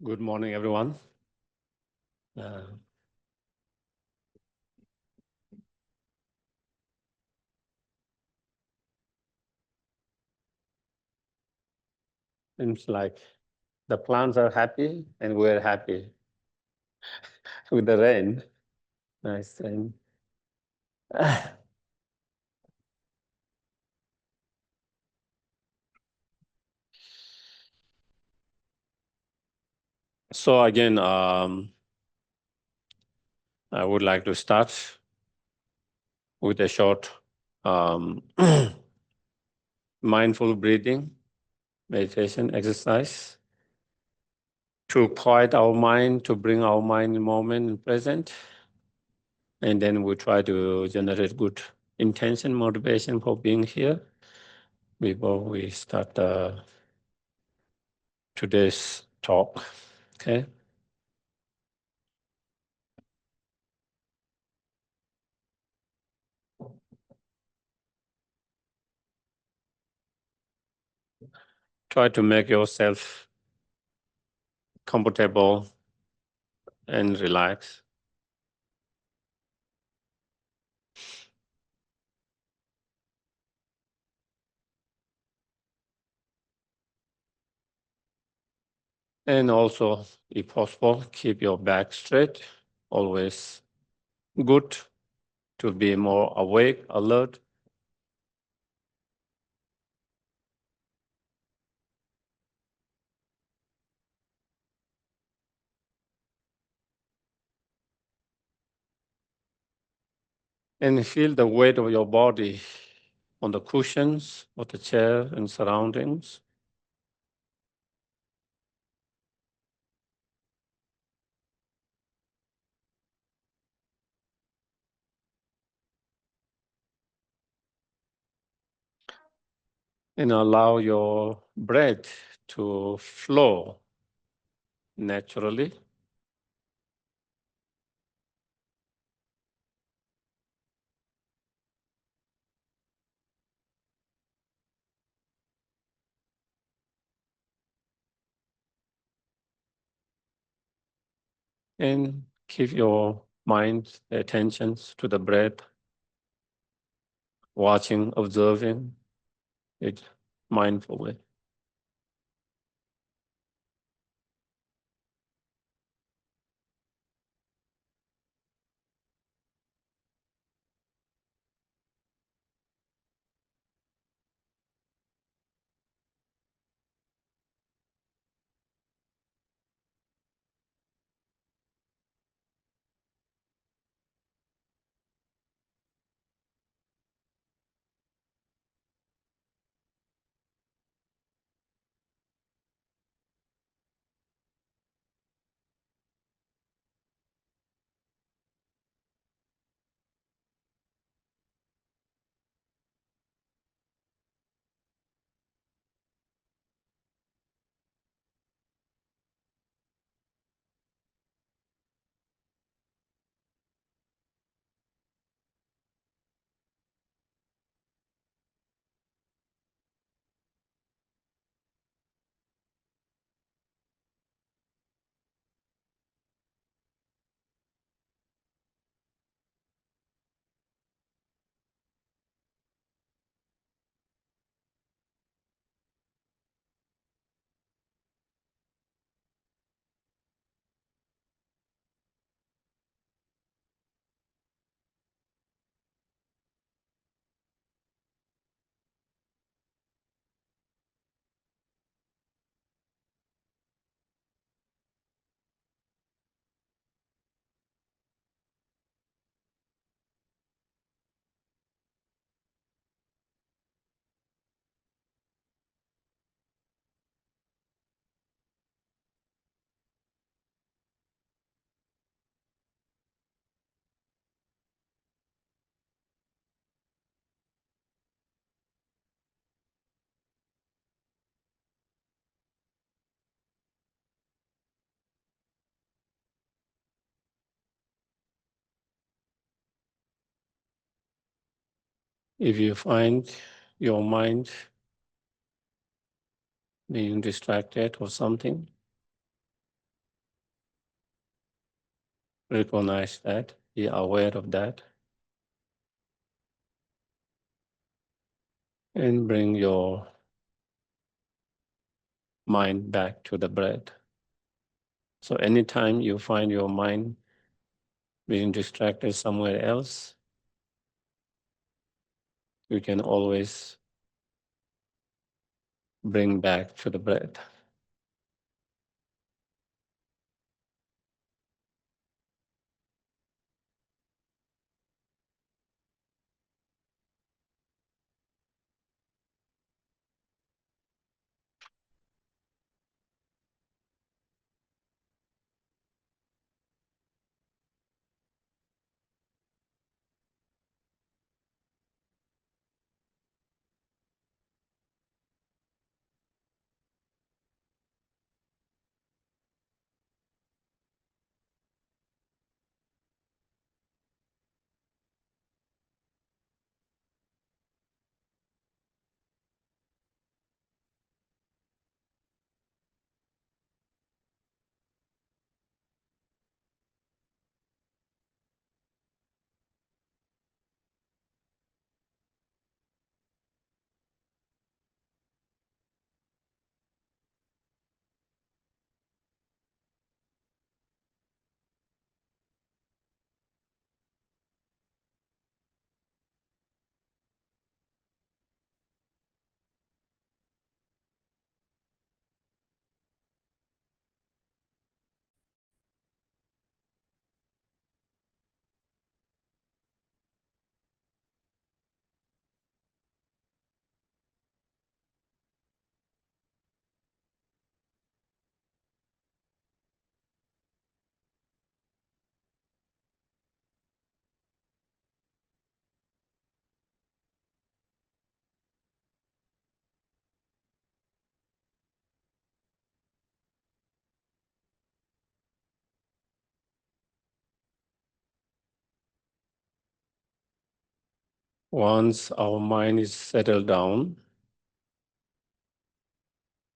Good morning, everyone. Seems like the plants are happy and we're happy with the rain. Nice rain. So again, I would like to start with a short mindful breathing meditation exercise to quiet our mind, to bring our mind in moment and present. And then we try to generate good intention, motivation for being here before we start today's talk. Okay. Try to make yourself comfortable and relaxed. And also, if possible, keep your back straight. Always good to be more awake, alert. And feel the weight of your body on the cushions of the chair and surroundings. And allow your breath to flow naturally. And keep your mind attention to the breath, watching, observing it mindfully. If you find your mind being distracted or something, Recognize that, be aware of that, and bring your mind back to the breath. So anytime you find your mind being distracted somewhere else, you can always bring back to the breath. Once our mind is settled down,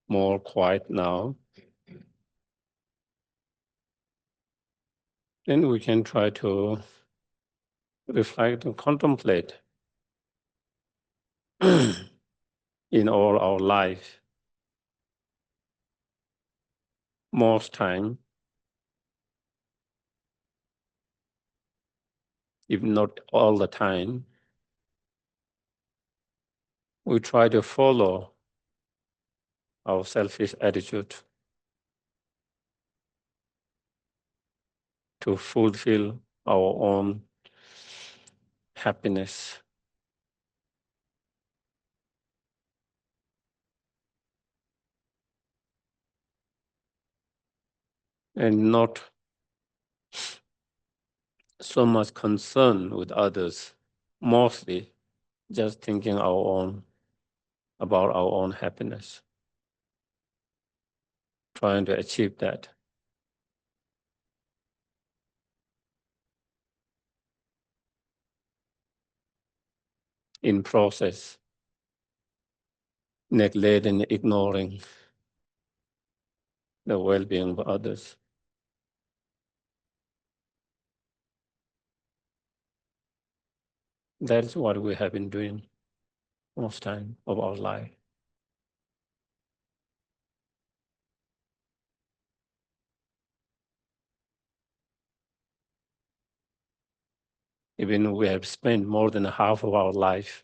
more quiet now, then we can try to reflect and contemplate in all our life. Most time, if not all the time, we try to follow our selfish attitude to fulfill our own happiness and not so much concern with others, mostly just thinking about our own happiness, trying to achieve that. In process, neglect and ignoring the well-being of others. That's what we have been doing most time of our life. Even we have spent more than half of our life,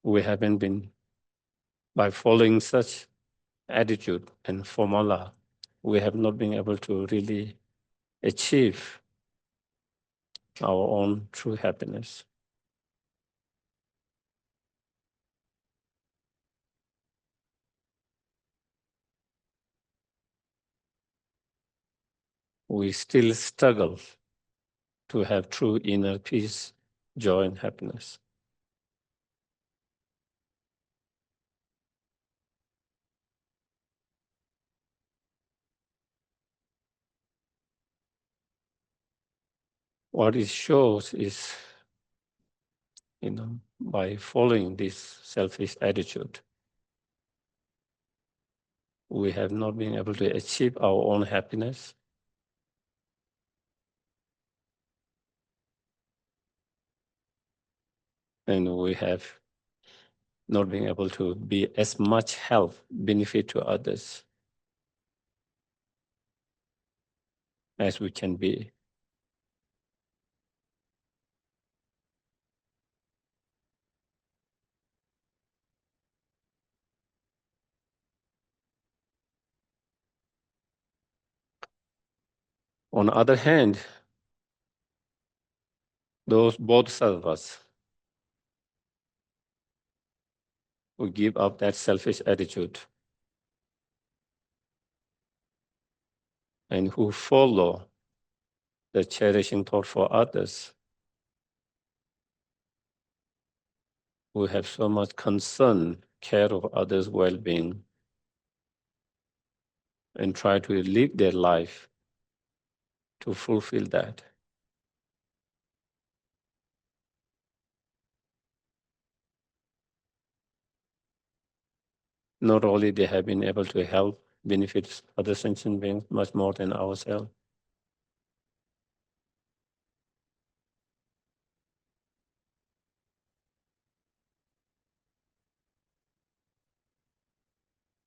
we haven't been, by following such attitude and formula, we have not been able to really achieve our own true happiness. We still struggle to have true inner peace, joy, and happiness. What it shows is, by following this selfish attitude, we have not been able to achieve our own happiness. And we have not been able to be as much help, benefit to others as we can be. On the other hand, those bodhisattvas who give up that selfish attitude and who follow the cherishing thought for others, who have so much concern, care of others' well-being, and try to live their life to fulfill that. Not only they have been able to help, benefit other sentient beings much more than ourselves.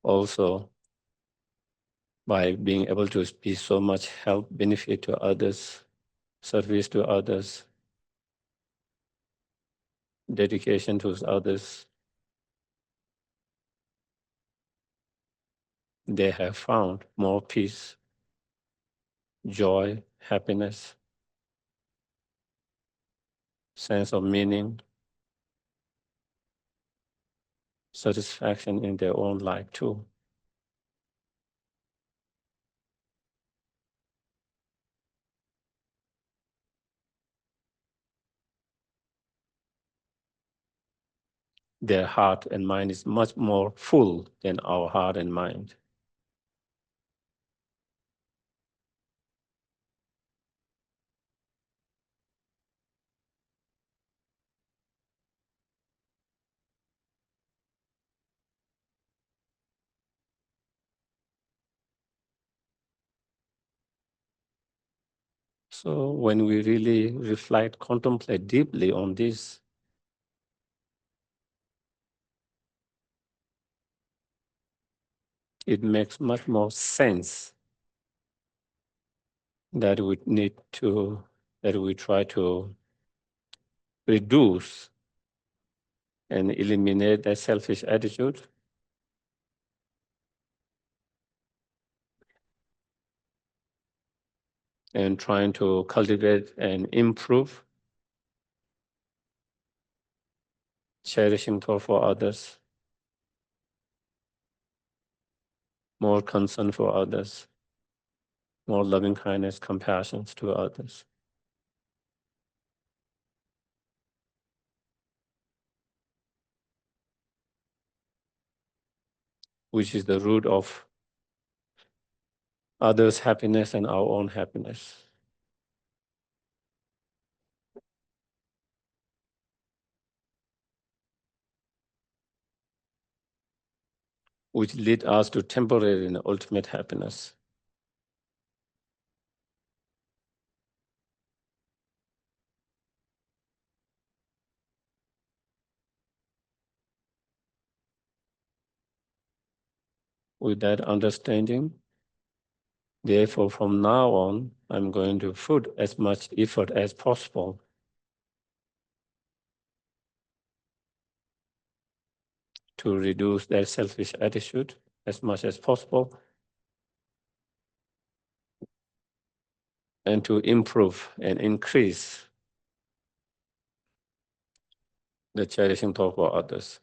Also, by being able to be so much help, benefit to others, service to others, dedication to others, they have found more peace, joy, happiness, sense of meaning, satisfaction in their own life too. Their heart and mind is much more full than our heart and mind. So when we really reflect, contemplate deeply on this, it makes much more sense that we try to reduce and eliminate that selfish attitude and trying to cultivate and improve cherishing thought for others, more concern for others, more loving kindness, compassion to others, which is the root of others' happiness and our own happiness. Which lead us to temporary and ultimate happiness. With that understanding, therefore, from now on, I'm going to put as much effort as possible to reduce that selfish attitude as much as possible and to improve and increase the cherishing thought for others.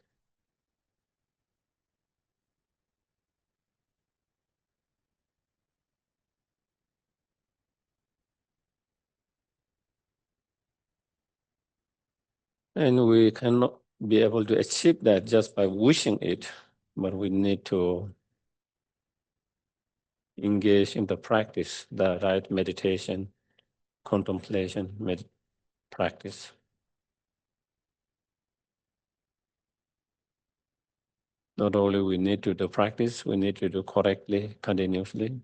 And we cannot be able to achieve that just by wishing it, but we need to engage in the practice, the right meditation, contemplation, practice. Not only we need to do practice, we need to do correctly, continuously.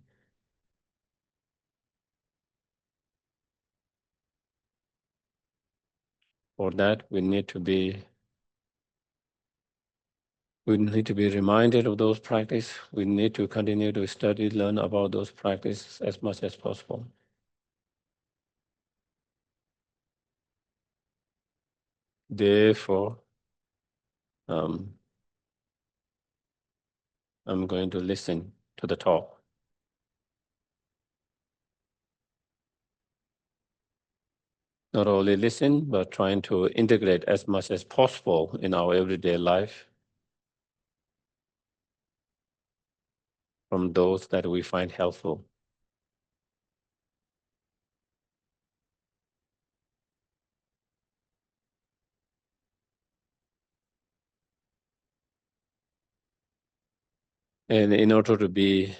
For that, we need to be reminded of those practices. We need to continue to study, learn about those practices as much as possible. Therefore, I'm going to listen to the talk. Not only listen, but trying to integrate as much as possible in our everyday life from those that we find helpful. And in order to be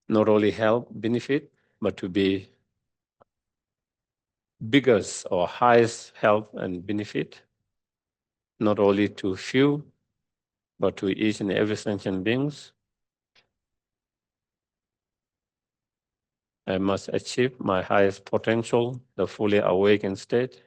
not only help, benefit, but to be biggest or highest help and benefit, not only to few, but to each and every sentient beings, I must achieve my highest potential, the fully awakened state.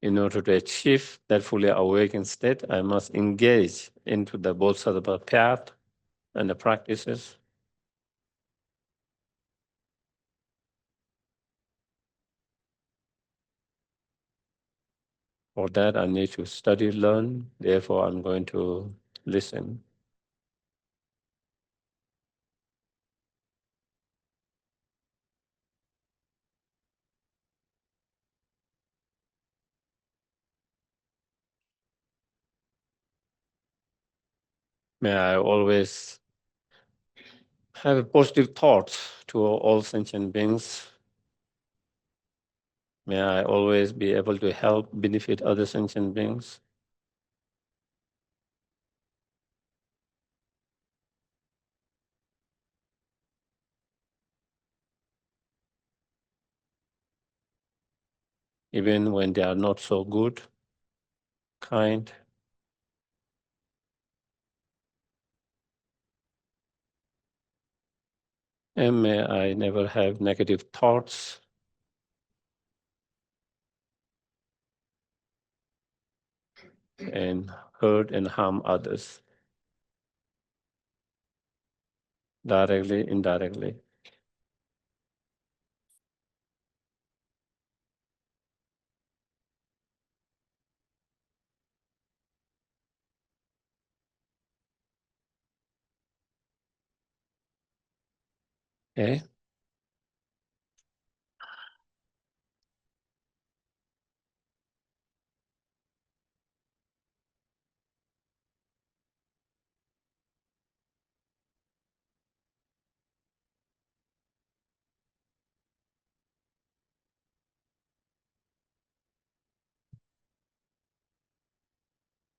In order to achieve that fully awakened state, I must engage into the bodhisattva path and the practices. For that, I need to study, learn. Therefore, I'm going to listen. May I always have a positive thoughts to all sentient beings. May I always be able to help benefit other sentient beings. Even when they are not so good, kind. And may I never have negative thoughts and hurt and harm others, directly, indirectly. Okay?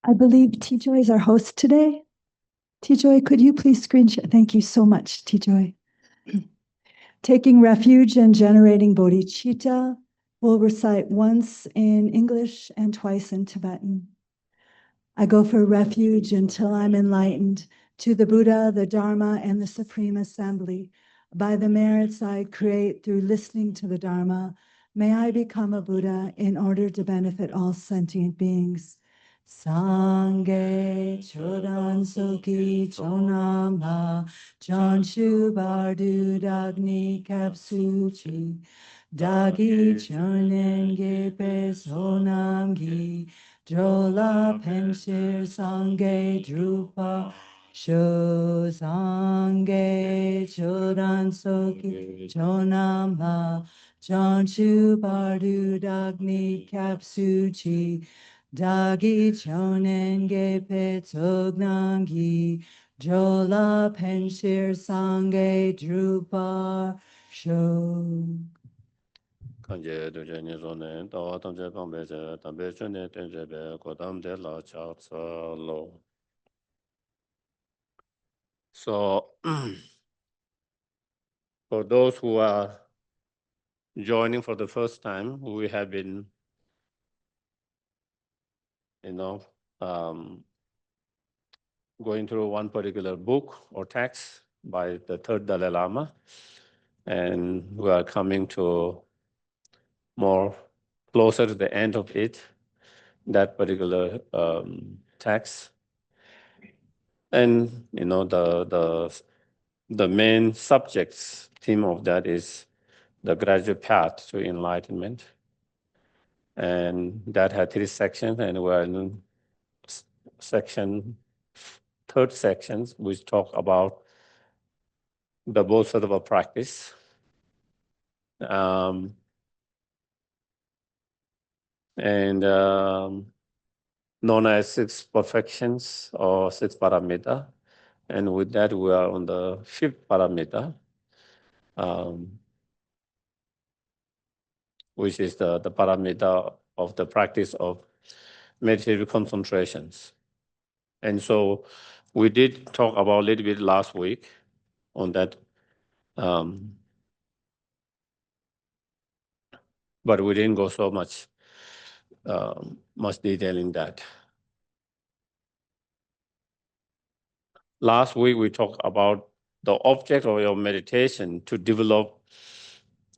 I believe T-Joy is our host today. T-Joy, could you please screen share? Thank you so much, T-Joy. Taking refuge and generating bodhicitta, we'll recite once in English and twice in Tibetan. I go for refuge until I'm enlightened to the Buddha, the Dharma, and the Supreme Assembly. By the merits I create through listening to the Dharma, may I become a Buddha in order to benefit all sentient beings. Sangye chodan soki chonama chonshu bardu dagni kapsuchi dagi chonen gepe sonamgi drola penshir sange drupa sho sange chodan soki chonama chonshu bardu dagni kapsuchi Dagi chonen gepe tognangi jola penshir sange drupar sho. Kanje duje nizone, tawa tamje pangbeje, tambe chune tenjebe, kodam de la chatsa lo. So, for those who are joining for the first time, we have been, going through one particular book or text by the Third Dalai Lama, and we are coming to more closer to the end of it, that particular text. And the main subject's theme of that is the gradual path to enlightenment. And that had 3 sections, and we're in third sections, which talk about the bodhisattva practice. Known as 6 perfections or 6 paramita. And with that, we are on the 5th paramita, which is the paramita of the practice of meditative concentrations. And so we did talk about a little bit last week on that, but we didn't go so much detail in that. Last week we talked about the object of your meditation to develop,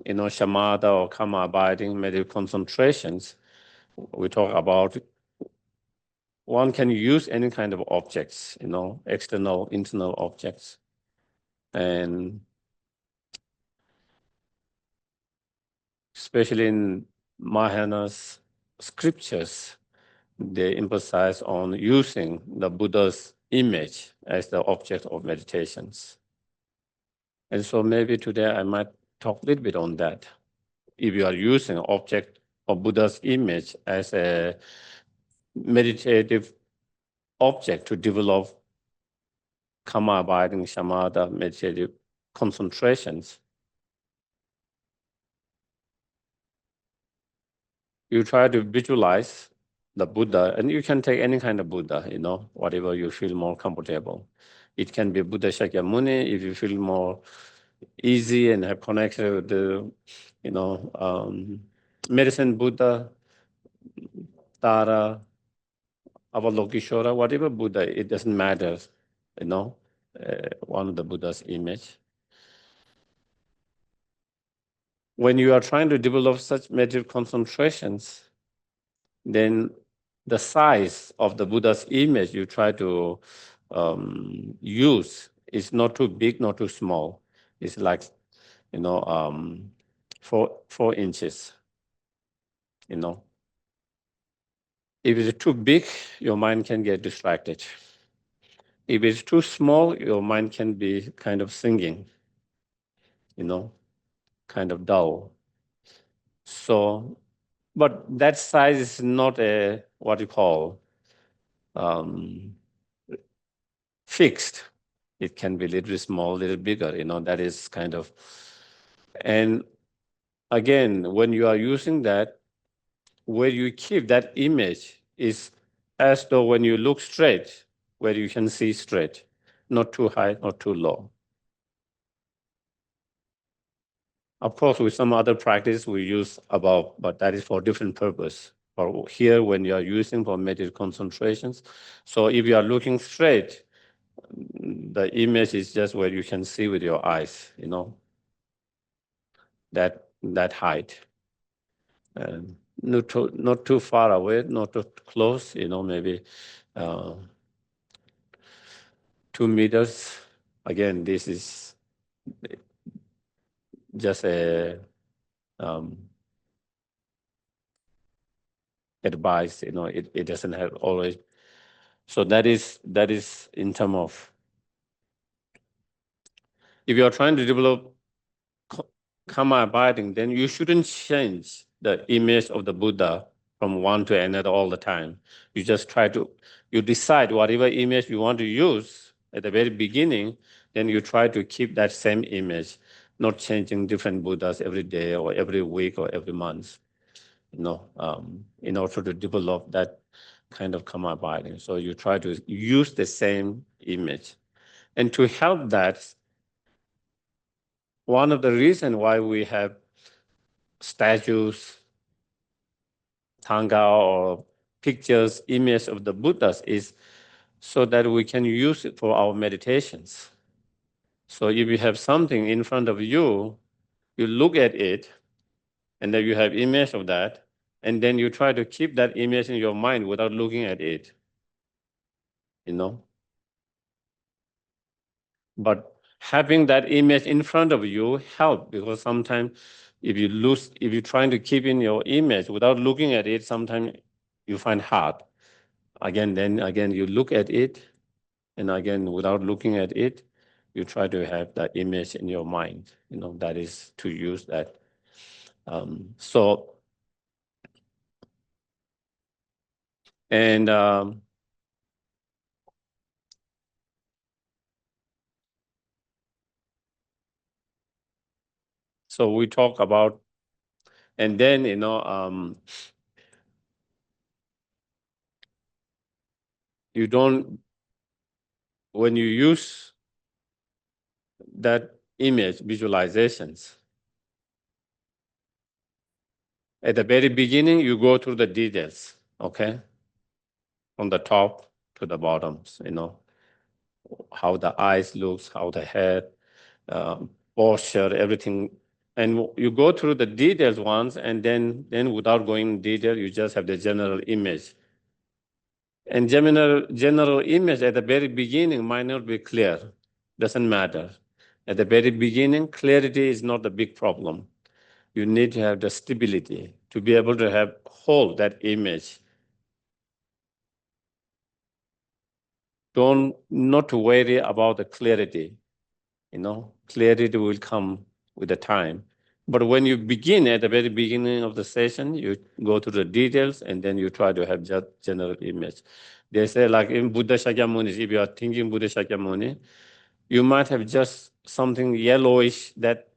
shamatha or karma abiding meditative concentrations. We talk about one can use any kind of objects, external, internal objects. And especially in Mahayana's scriptures, they emphasize on using the Buddha's image as the object of meditations. And so maybe today I might talk a little bit on that. If you are using an object of Buddha's image as a meditative object to develop karma abiding shamatha meditative concentrations, you try to visualize the Buddha, and you can take any kind of Buddha, whatever you feel more comfortable. It can be Buddha Shakyamuni if you feel more easy and have connection with the, medicine Buddha, Tara, Avalokiteshvara, whatever Buddha, it doesn't matter, one of the Buddha's image. When you are trying to develop such meditative concentrations, then the size of the Buddha's image you try to use is not too big, not too small. It's like, 4 inches, If it's too big, your mind can get distracted. If it's too small, your mind can be kind of singing, kind of dull. So, but that size is not a, what you call, fixed. It can be a little small, a little bigger, that is kind of. And again, when you are using that, where you keep that image is as though when you look straight, where you can see straight, not too high, not too low. Of course, with some other practice, we use above, but that is for different purpose. Or here, when you are using for meditative concentrations, so if you are looking straight, the image is just where you can see with your eyes, that height. And not too far away, not too close, maybe 2 meters. Again, this is just a advice, it doesn't have always. So that is in terms of, if you're trying to develop karma abiding, then you shouldn't change the image of the Buddha from one to another all the time. You just you decide whatever image you want to use at the very beginning, then you try to keep that same image, not changing different Buddhas every day or every week or every month, in order to develop that kind of karma abiding. So you try to use the same image. And to help that, one of the reasons why we have statues, Thanga, or pictures, images of the Buddhas is so that we can use it for our meditations. So if you have something in front of you, you look at it, and then you have image of that, and then you try to keep that image in your mind without looking at it, you know. But having that image in front of you help, because sometimes if you're trying to keep in your image without looking at it, sometimes you find hard. Then again, you look at it, and again, without looking at it, you try to have that image in your mind, that is to use that. So, and so we talk about, and then, you don't, when you use that image visualizations, at the very beginning, you go through the details, okay? From the top to the bottoms, how the eyes looks, how the head, posture, everything. And you go through the details once, and then without going in detail, you just have the general image. And general image at the very beginning might not be clear, doesn't matter. At the very beginning, clarity is not the big problem. You need to have the stability to be able to hold that image. Not to worry about the clarity. Clarity will come with the time. But when you begin at the very beginning of the session, you go to the details, and then you try to have just general image. They say, like in Buddha Shakyamuni, if you are thinking Buddha Shakyamuni, you might have just something yellowish, that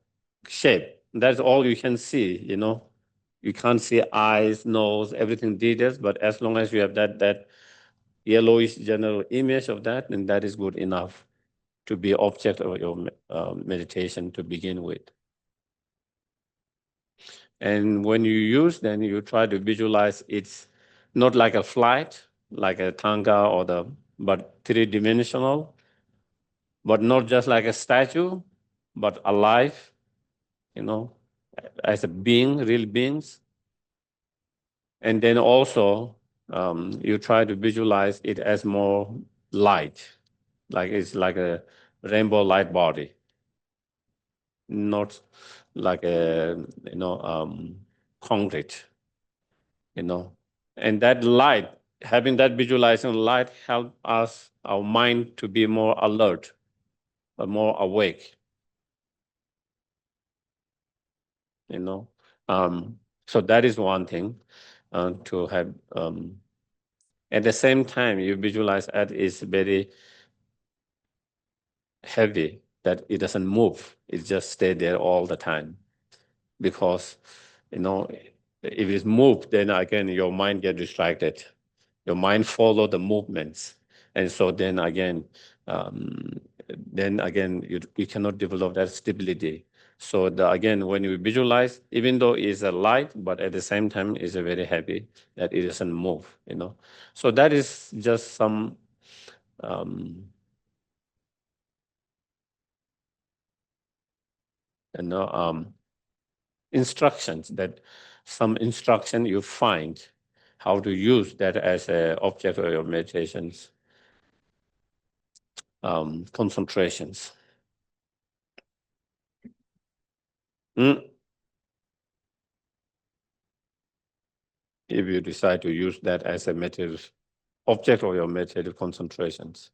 shape. That's all you can see, You can't see eyes, nose, everything details, but as long as you have that yellowish general image of that, then that is good enough to be object of your meditation to begin with. And when you use, then you try to visualize it's not like a flight, like a tanga but three-dimensional, but not just like a statue, but alive, as a being, real beings. And then also, you try to visualize it as more light, like it's like a rainbow light body, not like a concrete, and that light, having that visualizing light, help us, our mind, to be more alert, more awake, so that is one thing, to have. At the same time, you visualize that is very heavy, that it doesn't move, it just stay there all the time. Because, if it's moved, then again, your mind get distracted. Your mind follow the movements. And so then again, you cannot develop that stability. So again, when you visualize, even though it's a light, but at the same time, it's a very heavy, that it doesn't move, So that is just some instructions, some instruction you find how to use that as an object of your meditations, concentrations. If you decide to use that as a meditative object of your meditative concentrations.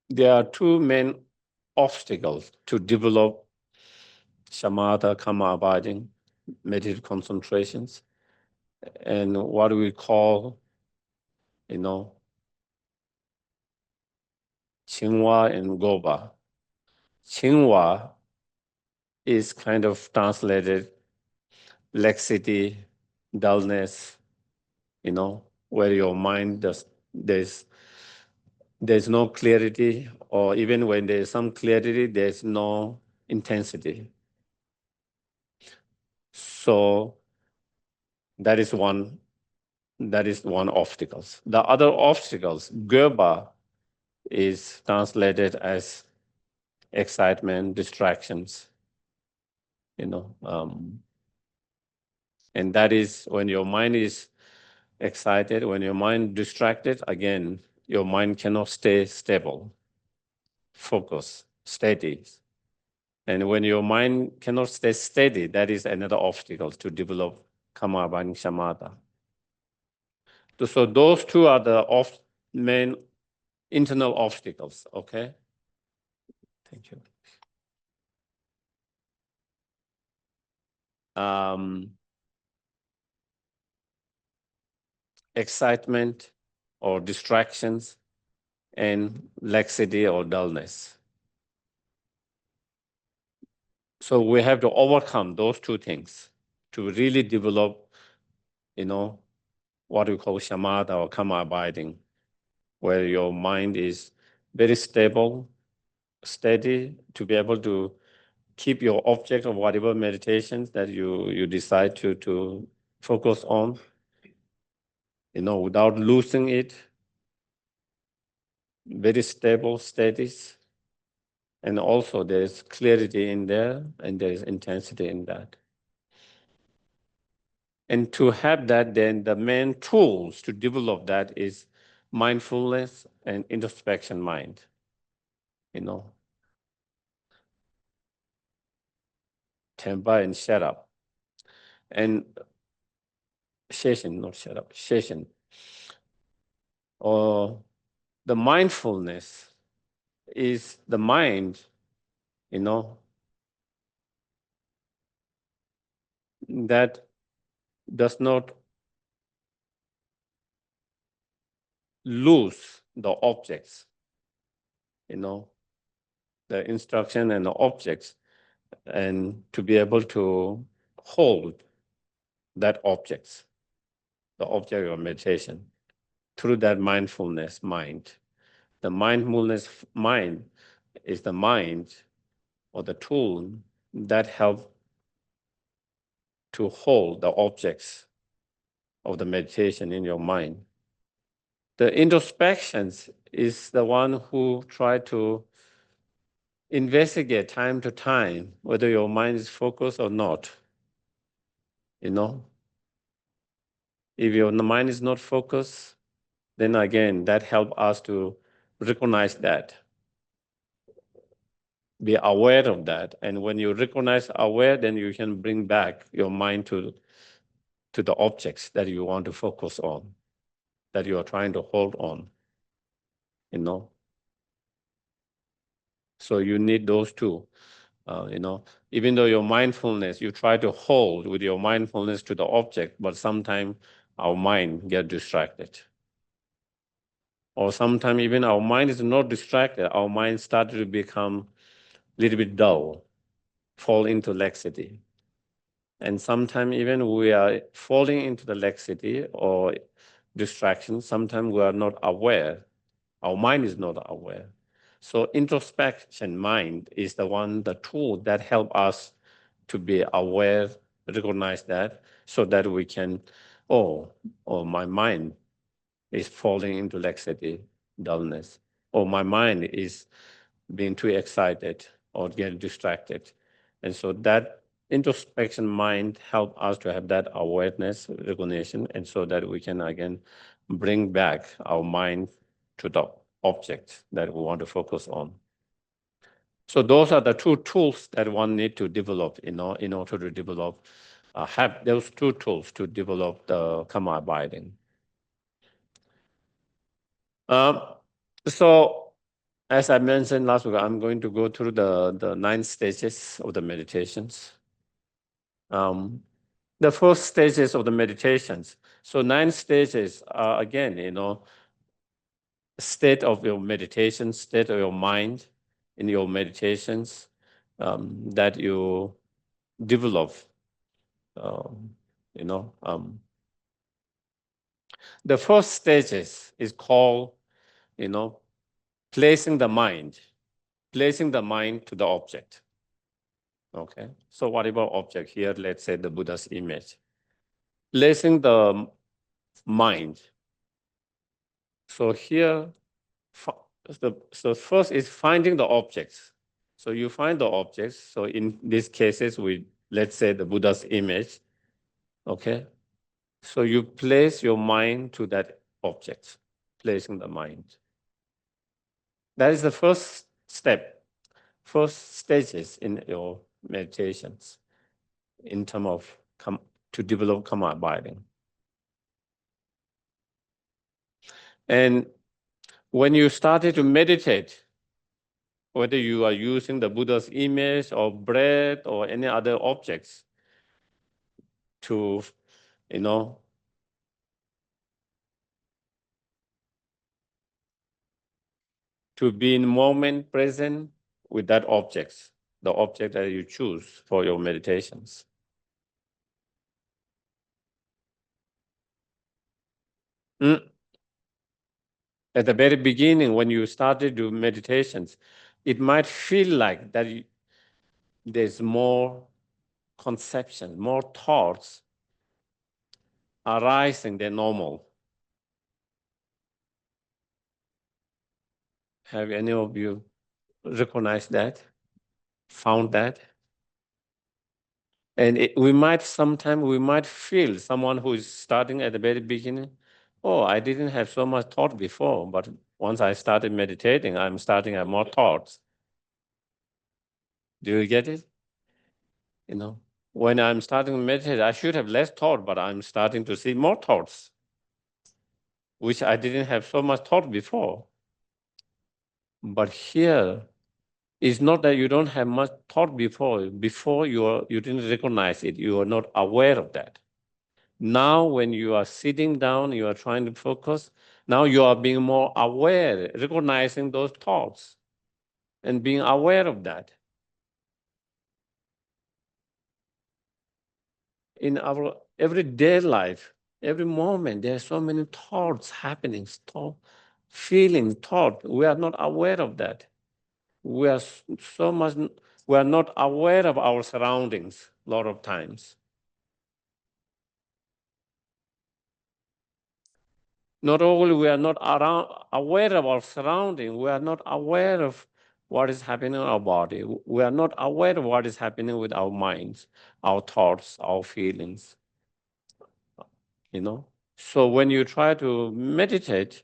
There are two main obstacles to develop shamatha, karma abiding, meditative concentrations, and what we call, Qingwa and Goba. Qingwa is kind of translated laxity, dullness, where your mind there's no clarity, or even when there's some clarity, there's no intensity. So that is one obstacles. The other obstacles, Gerba, is translated as excitement, distractions, and that is when your mind is excited, when your mind distracted, again, your mind cannot stay stable, focus, steady. And when your mind cannot stay steady, that is another obstacle to develop karma abiding shamatha. So those two are the main internal obstacles, okay? Thank you. Excitement or distractions, and laxity or dullness. So we have to overcome those two things to really develop, what we call shamatha or karma abiding, where your mind is very stable, steady, to be able to keep your object of whatever meditations that you decide to focus on, without losing it, very stable, steady. And also there's clarity in there and there's intensity in that. And to have that, then the main tools to develop that is mindfulness and introspection mind, Tempa and Sherab. And Sheshin, not Sherab, Sheshin. Or the mindfulness is the mind, that does not lose the objects, the instruction and the objects, and to be able to hold that objects, the object of meditation, through that mindfulness mind. The mindfulness mind is the mind or the tool that help to hold the objects of the meditation in your mind. The introspections is the one who try to investigate time to time whether your mind is focused or not. If your mind is not focused, then again, that helps us to recognize that, be aware of that. And when you recognize aware, then you can bring back your mind to the objects that you want to focus on, that you are trying to hold on, So you need those two, even though your mindfulness, you try to hold with your mindfulness to the object, but sometimes our mind get distracted. Or sometimes even our mind is not distracted, our mind started to become a little bit dull, fall into laxity. And sometimes even we are falling into the laxity or distraction, sometimes we are not aware, our mind is not aware. So introspection mind is the tool that help us to be aware, recognize that, so that we can, my mind is falling into laxity, dullness, or my mind is being too excited or getting distracted. And so that introspection mind help us to have that awareness, recognition, and so that we can again bring back our mind to the object that we want to focus on. So those are the two tools that one need to develop, in order to develop, have those two tools to develop the karma abiding. So as I mentioned last week, I'm going to go through the 9 stages of the meditations. The first stages of the meditations. So 9 stages are again, state of your meditation, state of your mind in your meditations that you develop, The first stages is called, placing the mind to the object. Okay, so what about object here? Let's say the Buddha's image. Placing the mind. So here, so first is finding the objects. So you find the objects. So in these cases, let's say the Buddha's image. Okay, so you place your mind to that object, placing the mind. That is the first step, first stages in your meditations in terms of to develop karma abiding. And when you started to meditate, whether you are using the Buddha's image or breath or any other objects to, to be in moment present with that objects, the object that you choose for your meditations. At the very beginning, when you started to meditations, it might feel like that there's more conception, more thoughts arising than normal. Have any of you recognized that, found that? And sometimes we might feel someone who is starting at the very beginning, oh, I didn't have so much thought before, but once I started meditating, I'm starting to have more thoughts. Do you get it? When I'm starting to meditate, I should have less thought, but I'm starting to see more thoughts, which I didn't have so much thought before. But here, it's not that you don't have much thought before. Before you didn't recognize it. You are not aware of that. Now, when you are sitting down, you are trying to focus. Now you are being more aware, recognizing those thoughts and being aware of that. In our everyday life, every moment, there are so many thoughts happening, feeling, thought. We are not aware of that. We are not aware of our surroundings a lot of times. Not only we are not aware of our surrounding, we are not aware of what is happening in our body. We are not aware of what is happening with our minds, our thoughts, our feelings. So when you try to meditate,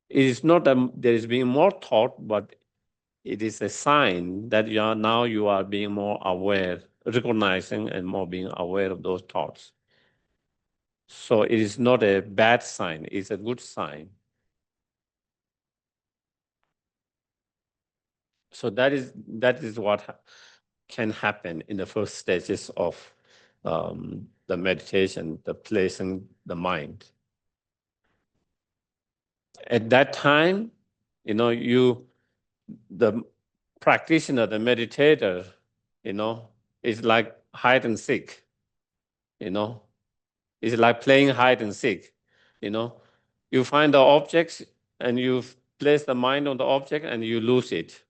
it is not that there is being more thought, but it is a sign that you are being more aware, recognizing and more being aware of those thoughts. So it is not a bad sign, it's a good sign. So that is what can happen in the first stages of the meditation, the placing the mind. At that time, the practitioner, the meditator, is like hide and seek, It's like playing hide and seek, You find the objects and you place the mind on the object and you lose it.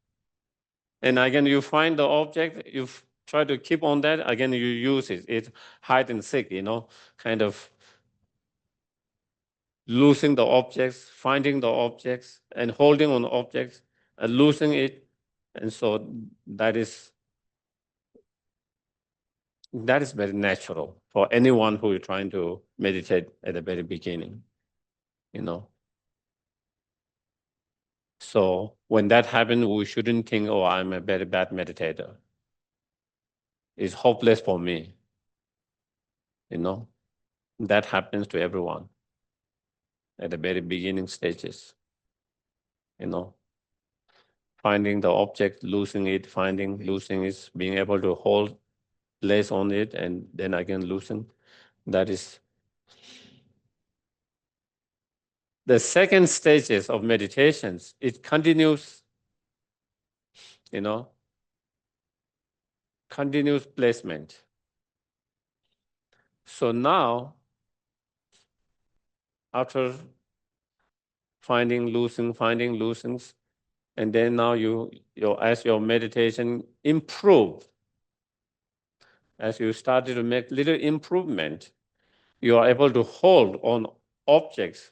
And again, you find the object, you try to keep on that, again, you use it. It's hide and seek, kind of losing the objects, finding the objects, and holding on the objects, and losing it. And so that is very natural for anyone who is trying to meditate at the very beginning, So when that happens, we shouldn't think, oh, I'm a very bad meditator. It's hopeless for me, That happens to everyone at the very beginning stages, Finding the object, losing it, losing it, being able to hold, place on it, and then again losing. That is the second stages of meditations. It continues, continuous placement. So now after finding, losing, and then now as your meditation improve, as you started to make little improvement, you are able to hold on objects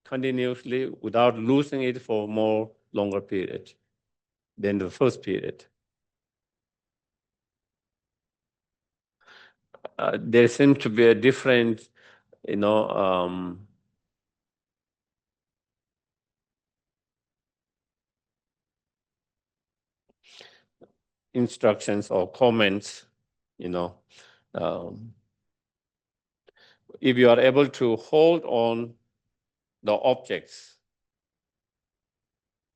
continuously without losing it for more longer period than the first period. There seems to be a different, instructions or comments, um, if you are able to hold on the objects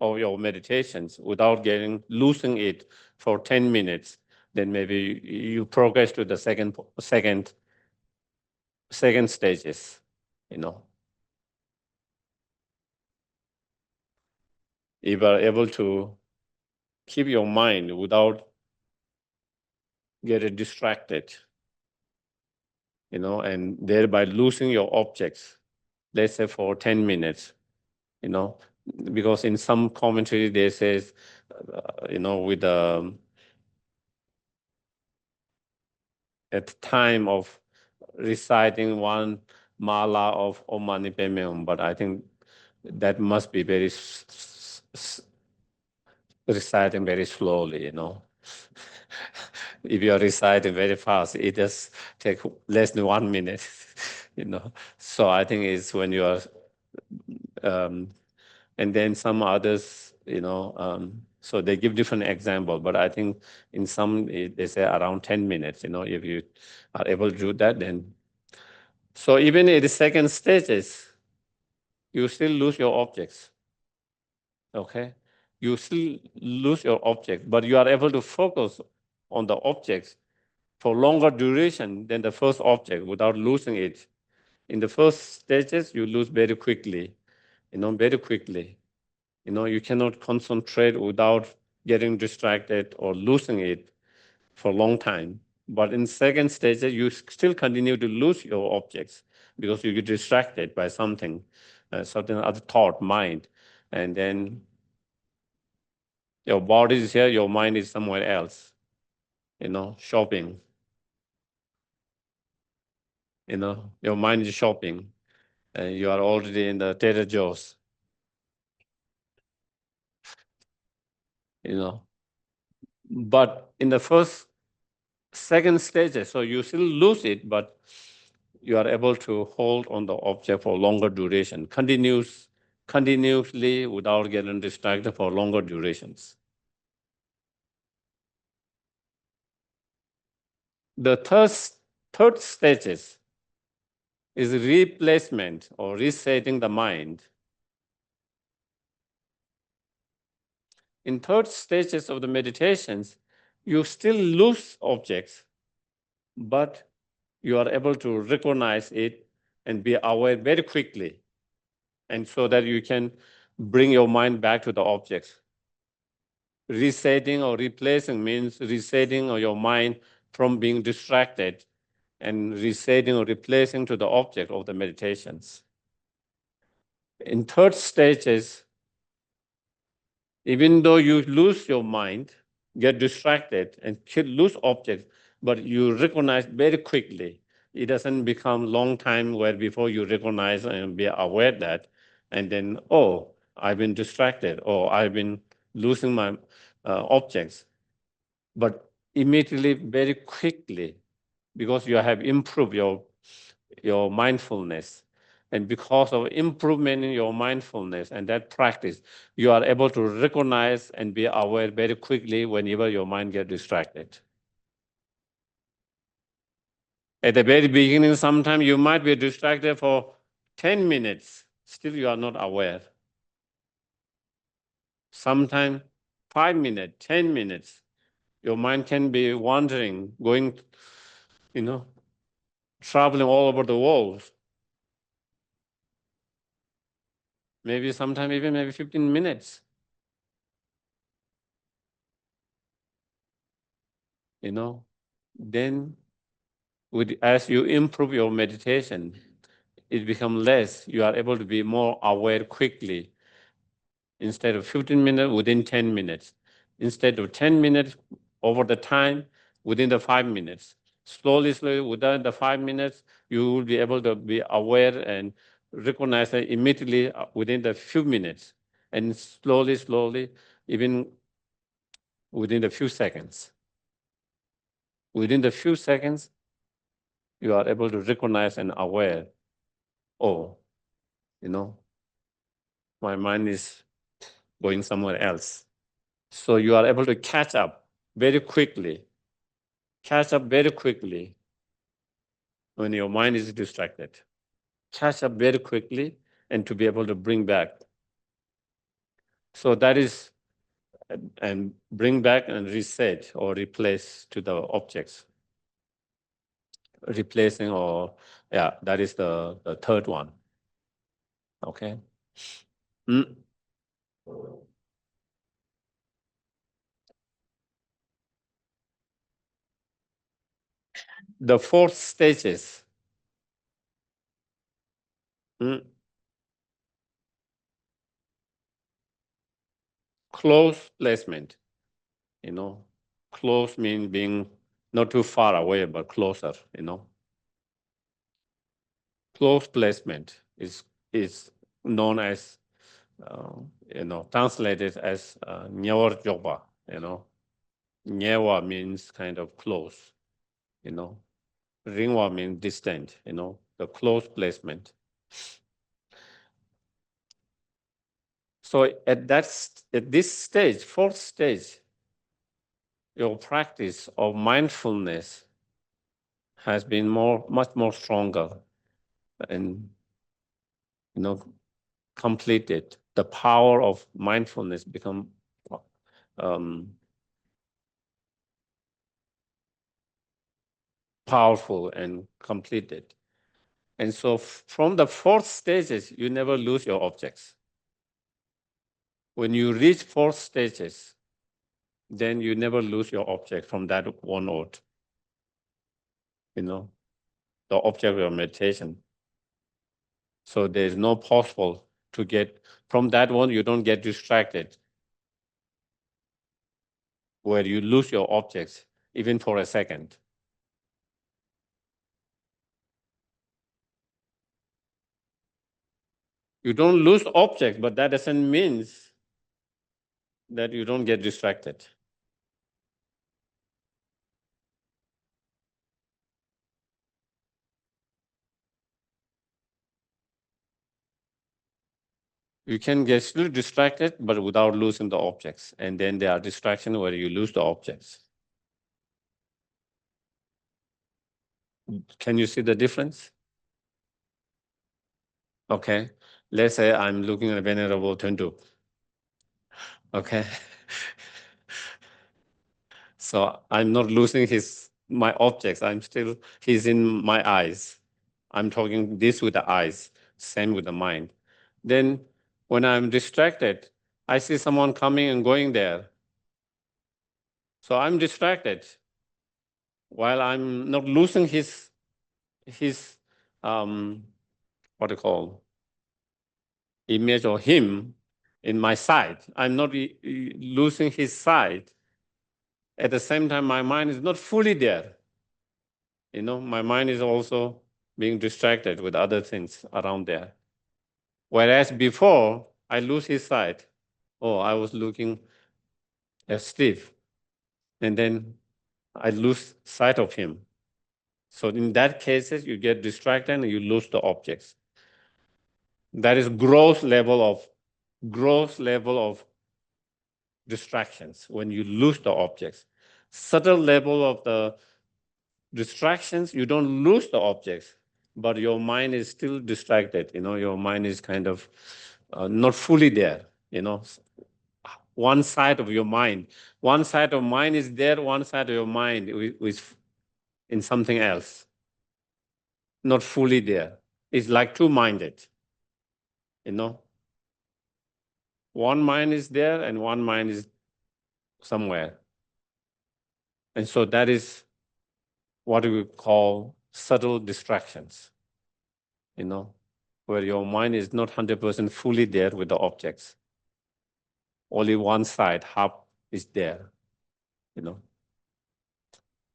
of your meditations without losing it for 10 minutes, then maybe you progress to the second stages, If you are able to keep your mind without getting distracted, and thereby losing your objects, let's say for 10 minutes, because in some commentary they says, with at the time of reciting one mala of Om Mani Padme Hum, but I think that must be reciting very slowly, If you are reciting very fast, it just take less than 1 minute, So I think it's when you are, and then some others, so they give different example, but I think in some they say around 10 minutes, if you are able to do that, then. So even in the second stages, you still lose your objects, okay? You still lose your object, but you are able to focus on the objects for longer duration than the first object without losing it. In the first stages, you lose very quickly, very quickly. You cannot concentrate without getting distracted or losing it for a long time. But in second stages, you still continue to lose your objects because you get distracted by something, certain other thought, mind, and then your body is here, your mind is somewhere else, shopping. Your mind is shopping, and you are already in the Trader Joe's, But in the second stages, so you still lose it, but you are able to hold on the object for longer duration, continuously without getting distracted for longer durations. The third stages is replacement or resetting the mind. In third stages of the meditations, you still lose objects, but you are able to recognize it and be aware very quickly, and so that you can bring your mind back to the objects. Resetting or replacing means resetting your mind from being distracted and resetting or replacing to the object of the meditations. In third stages, even though you lose your mind, get distracted and lose objects, but you recognize very quickly. It doesn't become long time where before you recognize and be aware that, and then, oh, I've been distracted, or I've been losing my objects. But immediately, very quickly, because you have improved your mindfulness. And because of improvement in your mindfulness and that practice, you are able to recognize and be aware very quickly whenever your mind gets distracted. At the very beginning, sometimes you might be distracted for 10 minutes, still you are not aware. Sometimes 5 minutes, 10 minutes, your mind can be wandering, going, traveling all over the world. Maybe sometime even maybe 15 minutes. Then as you improve your meditation, it becomes less. You are able to be more aware quickly. Instead of 15 minutes, within 10 minutes. Instead of 10 minutes, over the time, within the 5 minutes. Slowly, within the 5 minutes, you will be able to be aware and recognize it immediately within the few minutes. And slowly, even within the few seconds. Within the few seconds, you are able to recognize and aware, oh, my mind is going somewhere else. So you are able to catch up very quickly when your mind is distracted. Catch up very quickly and to be able to bring back. So that is, and bring back and reset or replace to the objects. Replacing that is the third one. Okay. Mm. The fourth stages. Close placement. Close means being not too far away, but closer. Close placement is known as translated as nyawar joba. Nyewa means kind of close. Ringwa means distant. The close placement. So at this stage, fourth stage, your practice of mindfulness has been much more stronger and completed. The power of mindfulness become powerful and completed. And so from the fourth stages, you never lose your objects. When you reach fourth stages, then you never lose your object from that one note. The object of your meditation. So there's no possible to get from that one, you don't get distracted where you lose your objects even for a second. You don't lose objects, but that doesn't mean that you don't get distracted. You can get still distracted, but without losing the objects. And then there are distractions where you lose the objects. Can you see the difference? Okay. Let's say I'm looking at Venerable Tundu. Okay. So I'm not losing my objects. He's in my eyes. I'm talking this with the eyes, same with the mind. Then when I'm distracted, I see someone coming and going there. So I'm distracted while I'm not losing his what do you call, image or him in my sight. I'm not losing his sight. At the same time, my mind is not fully there. My mind is also being distracted with other things around there. Whereas before, I lose his sight. Oh, I was looking at Steve, and then I lose sight of him. So in that cases, you get distracted and you lose the objects. That is gross level of distractions when you lose the objects. Subtle level of the distractions, you don't lose the objects, but your mind is still distracted. Your mind is kind of not fully there. One side of your mind is there, one side of your mind is in something else, not fully there. It's like two-minded. One mind is there and one mind is somewhere. And so that is what we call subtle distractions. where your mind is not 100% fully there with the objects. Only one side, half is there.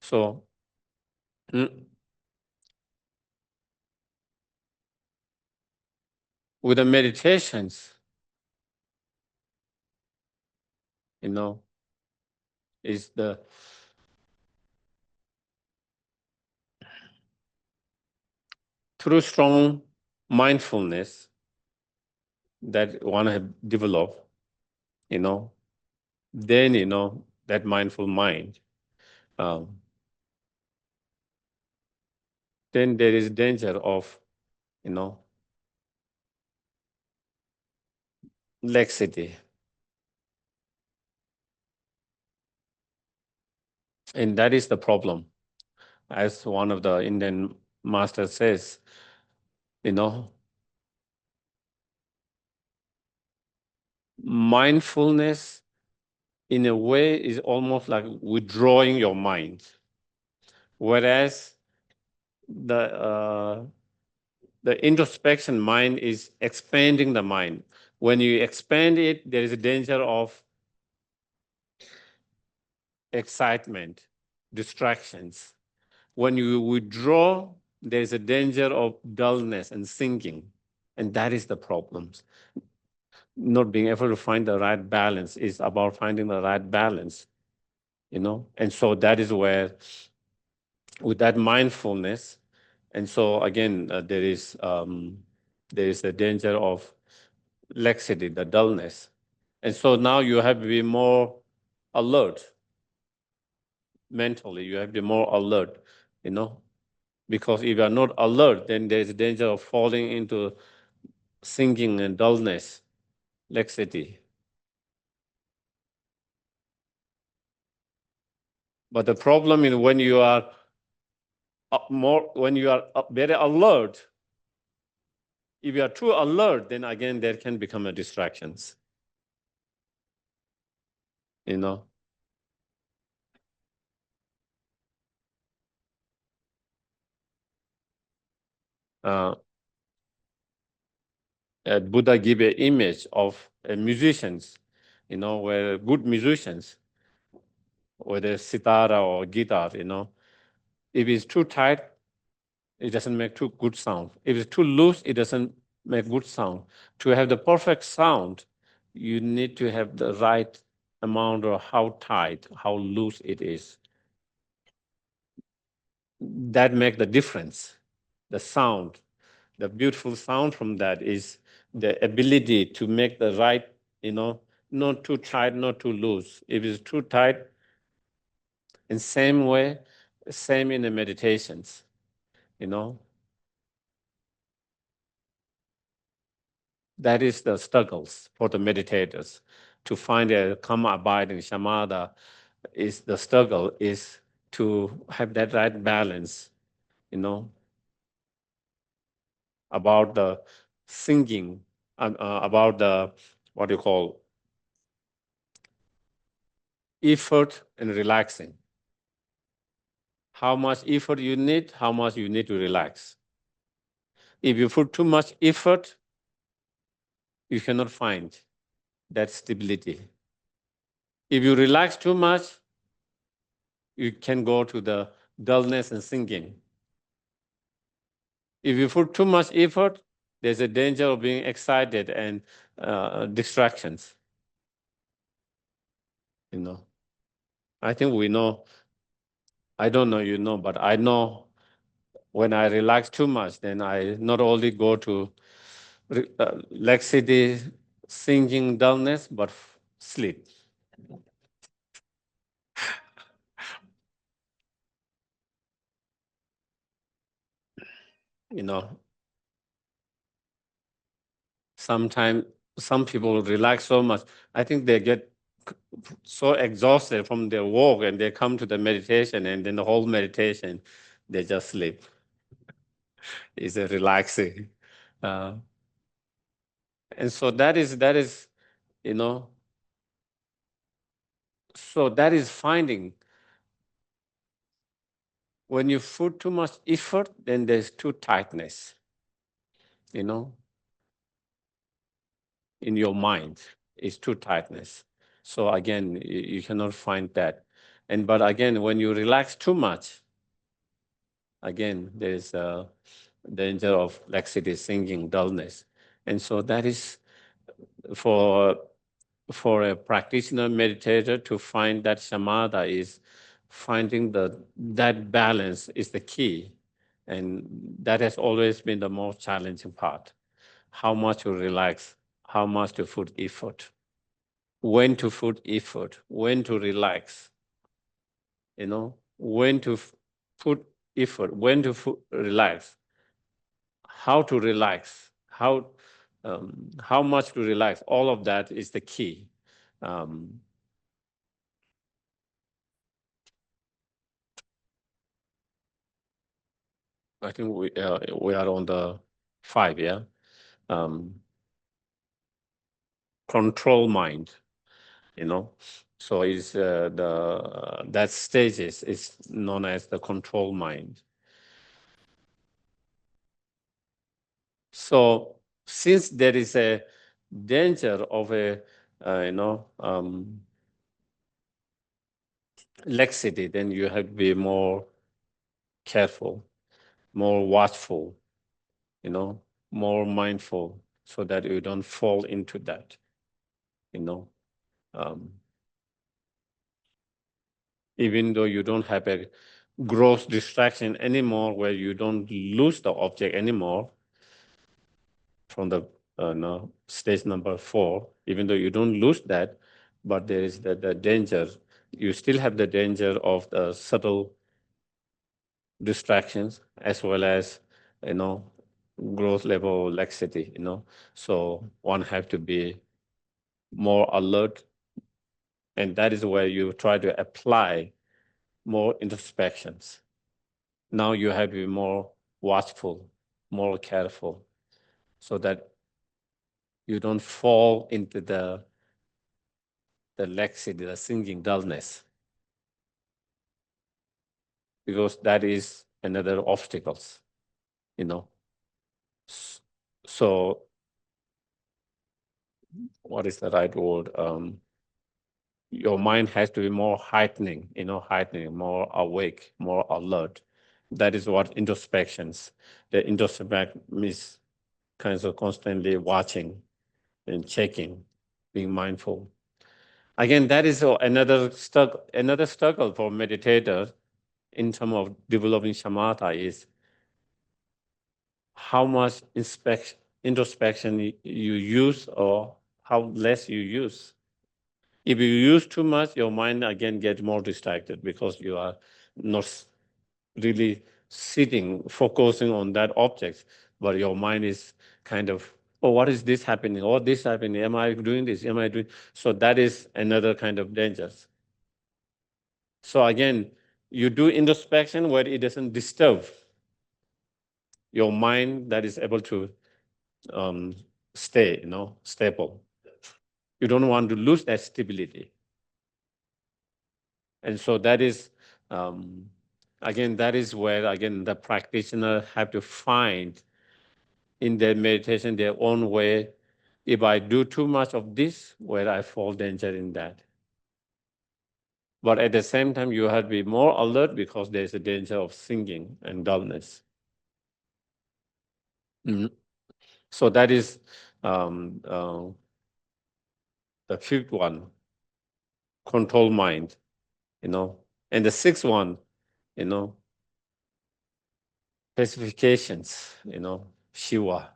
So with the meditations, is the through strong mindfulness that one have developed, then that mindful mind, then there is danger of, laxity. And that is the problem. As one of the Indian masters says, mindfulness in a way is almost like withdrawing your mind. Whereas the introspection mind is expanding the mind. When you expand it, there is a danger of excitement, distractions. When you withdraw, there is a danger of dullness and sinking. And that is the problem. Not being able to find the right balance is about finding the right balance, And so that is where, with that mindfulness, and so again, there is a danger of laxity, the dullness. And so now you have to be more alert mentally. You have to be more alert, because if you are not alert, then there is a danger of falling into sinking and dullness, laxity. But the problem is when you are very alert, if you are too alert, then again there can become a distractions. Uh, Buddha give an image of musicians, where good musicians, whether sitar or guitar, if it's too tight, it doesn't make too good sound. If it's too loose, it doesn't make good sound. To have the perfect sound, you need to have the right amount of how tight, how loose it is. That makes the difference. The sound, the beautiful sound from that is the ability to make the right, not too tight, not too loose. If it's too tight, in same way, same in the meditations, That is the struggles for the meditators. To find a karma abiding shamatha is the struggle is to have that right balance, about the singing, about the what you call effort and relaxing. How much effort you need, how much you need to relax. If you put too much effort, you cannot find that stability. If you relax too much, you can go to the dullness and sinking. If you put too much effort, there's a danger of being excited and distractions. I think we know, I don't know, but I know when I relax too much, then I not only go to laxity, sinking, dullness, but sleep. Sometimes some people relax so much. I think they get so exhausted from their work and they come to the meditation and then the whole meditation, they just sleep. It's a relaxing. And so that is, so that is finding when you put too much effort, then there's too tightness. you know, in your mind. It's too tightness. So again, you cannot find that. But again, when you relax too much, again, there's a danger of laxity, sinking, dullness. And so that is for a practitioner meditator to find that samatha is finding that balance is the key. And that has always been the most challenging part. How much to relax, how much to put effort, when to put effort, when to relax, when to put effort, when to relax, how to relax, how much to relax. All of that is the key. Um, I think we are on the 5, yeah. Control mind, So is that stage is known as the control mind. So since there is a danger of a laxity, then you have to be more careful, more watchful, more mindful, so that you don't fall into that. Um, Even though you don't have a gross distraction anymore, where you don't lose the object anymore from the stage number 4, even though you don't lose that, but there is the danger. You still have the danger of the subtle distractions as well as, growth level laxity, So one have to be more alert, and that is where you try to apply more introspections. Now you have to be more watchful, more careful, so that you don't fall into the laxity, the sinking dullness, because that is another obstacles, So what is the right word? Your mind has to be more heightening, more awake, more alert. That is what introspections. The introspection means kinds of constantly watching and checking, being mindful. Again, that is another struggle for meditators in terms of developing shamatha is how much introspection you use or how less you use. If you use too much, your mind again gets more distracted because you are not really sitting, focusing on that object, but your mind is kind of, oh, what is this happening? Oh, this happening. Am I doing this? Am I doing? So that is another kind of dangers. So again, you do introspection where it doesn't disturb your mind, that is able to stay, stable. You don't want to lose that stability. And so that is, again, that is where, again, the practitioner have to find in their meditation their own way. If I do too much of this, where I fall danger in that. But at the same time, you have to be more alert because there's a danger of sinking and dullness. Mhm. So that is the 5th one, control mind, And the 6th one, specifications, Shiva.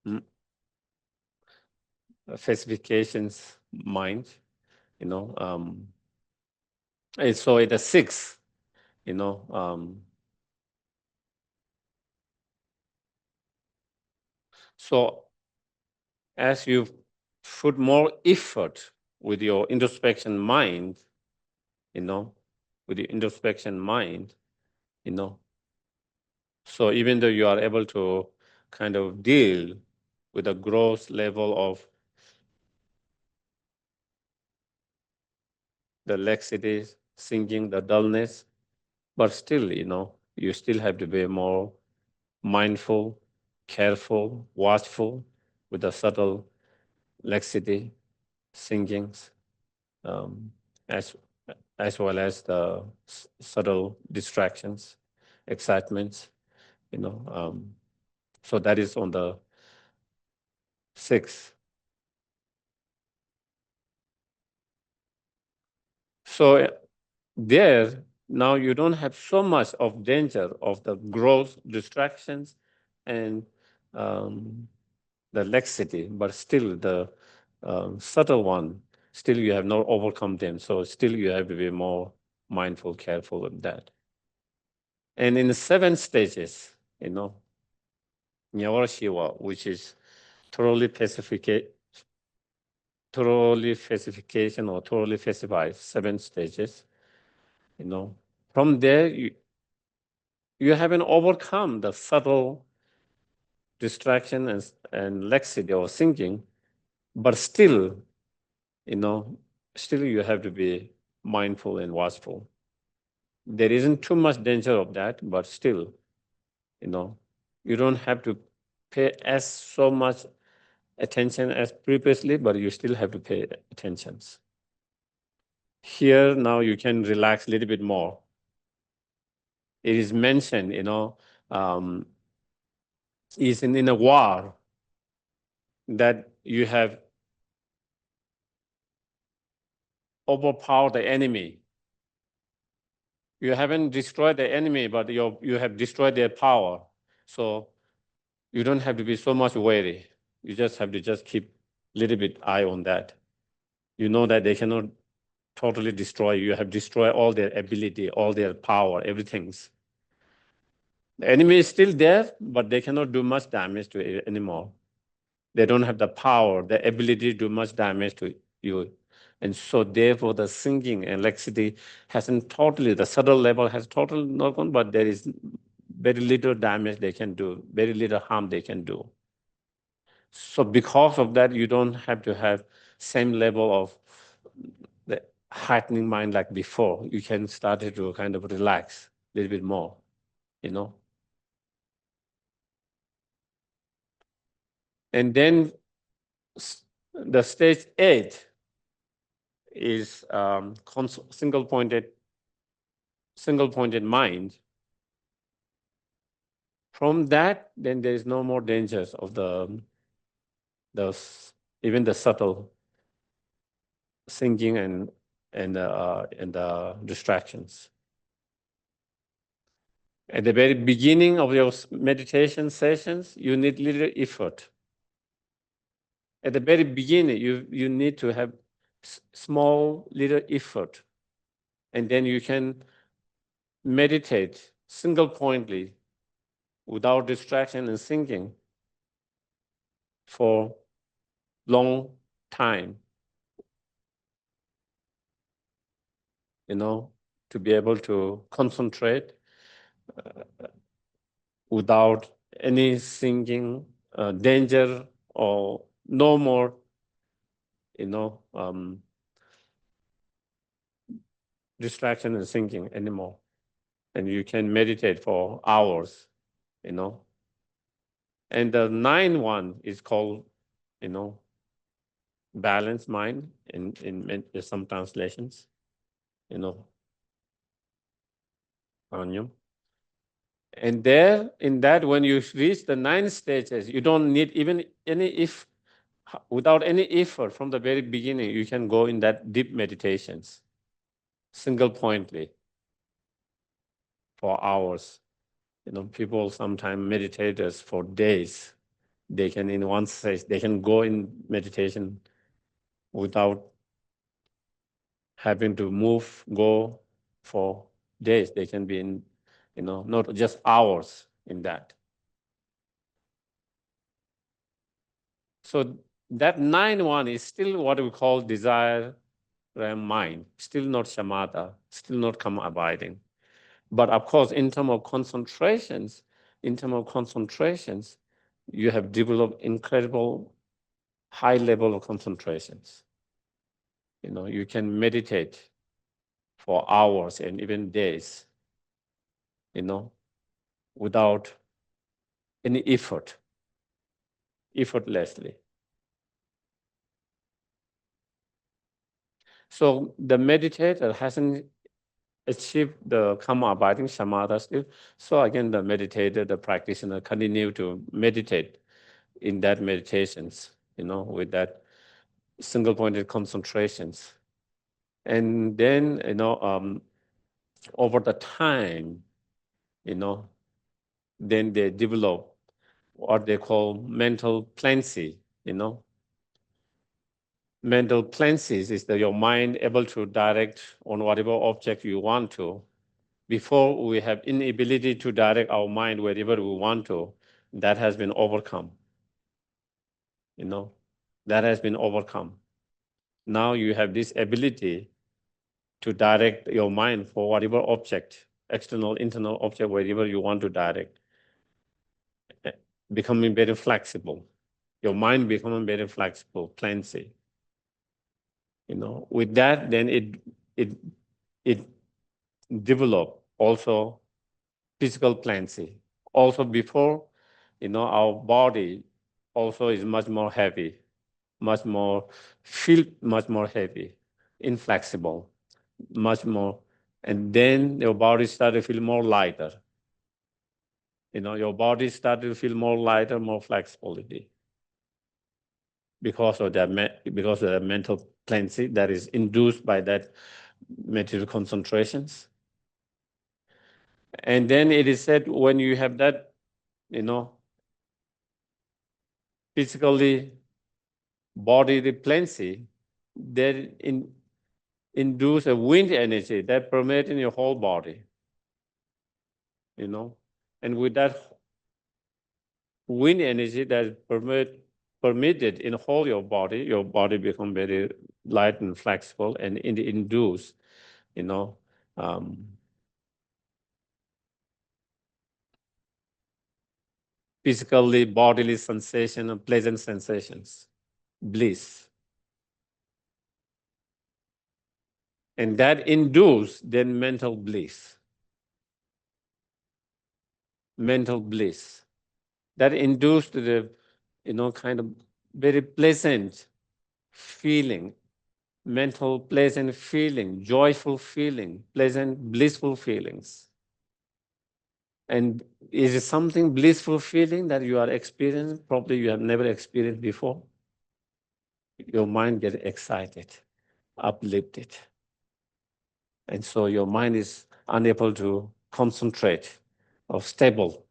Mm, Specifications mind, and so at the 6th, so as you put more effort with your introspection mind, with your introspection mind, so even though you are able to kind of deal with a gross level of the laxity, sinking, the dullness, but still, you still have to be more mindful, careful, watchful with the subtle laxity, singings, um, as as well as the subtle distractions, excitements. So that is on the 6th. So there, now you don't have so much of danger of the gross distractions and the laxity, but still the subtle one, still you have not overcome them. So still you have to be more mindful, careful of that. And in the 7 stages, Nyawara Shiva, which is thoroughly pacification or thoroughly pacified, 7 stages, from there you haven't overcome the subtle distraction and laxity or thinking, but still, you know, still you have to be mindful and watchful. There isn't too much danger of that, but still, you don't have to pay as so much attention as previously, but you still have to pay attention. Here now you can relax a little bit more. It is mentioned, is in a war that you have overpowered the enemy. You haven't destroyed the enemy, but you have destroyed their power. So you don't have to be so much wary. You just have to just keep a little bit eye on that. You know that they cannot totally destroy you. You have destroyed all their ability, all their power, everything's. The enemy is still there, but they cannot do much damage to it anymore. They don't have the power, the ability to do much damage to you. And so therefore the singing and laxity hasn't totally, the subtle level has totally not gone, but there is very little damage they can do, very little harm they can do. So because of that, you don't have to have same level of the heightening mind like before. You can start to kind of relax a little bit more, And then the stage 8 is single pointed mind. From that, then there is no more dangers of the even the subtle thinking and the distractions. At the very beginning of your meditation sessions, you need little effort. At the very beginning, you need to have small little effort, and then you can meditate single pointedly without distraction and thinking for long time, to be able to concentrate without any thinking, danger, or no more, distraction and thinking anymore. And you can meditate for hours, And the 9th one is called, balanced mind in some translations, Anyam. And there, in that, when you reach the 9 stages, you don't need even without any effort from the very beginning, you can go in that deep meditations, single pointedly, for hours. People sometimes meditators for days. They can, in one stage, they can go in meditation without having to go for days. They can be in, not just hours in that. So that 9 one is still what we call desire mind, still not shamatha, still not karma abiding. But of course, in terms of concentrations, you have developed incredible high level of concentrations. You can meditate for hours and even days, without any effort, effortlessly. So the meditator hasn't achieved the karma abiding samatha still. So again, the meditator, the practitioner continue to meditate in that meditations, with that single pointed concentrations. And then, over the time, then they develop what they call mental cleansing, Mental cleanses is that your mind able to direct on whatever object you want to. Before we have inability to direct our mind wherever we want to, that has been overcome. That has been overcome. Now you have this ability to direct your mind for whatever object, external, internal object, wherever you want to direct, becoming very flexible. Your mind becoming very flexible, cleansing. With that, then it develop also physical cleansing. Also before, our body also is much more heavy, feel much more heavy, inflexible, much more. And then your body start to feel more lighter. Your body start to feel more lighter, more flexibility because of the mental cleansing that is induced by that material concentrations. And then it is said when you have that, physically body replenishes, then induce a wind energy that permeates in your whole body. And with that wind energy that permitted in whole your body become very light and flexible, and it induce, physically bodily sensation and pleasant sensations, bliss. And that induce then mental bliss. Mental bliss. That induced the, kind of very pleasant feeling, mental pleasant feeling, joyful feeling, pleasant, blissful feelings. And is it something blissful feeling that you are experiencing? Probably you have never experienced before. Your mind gets excited, uplifted. And so your mind is unable to concentrate or stable,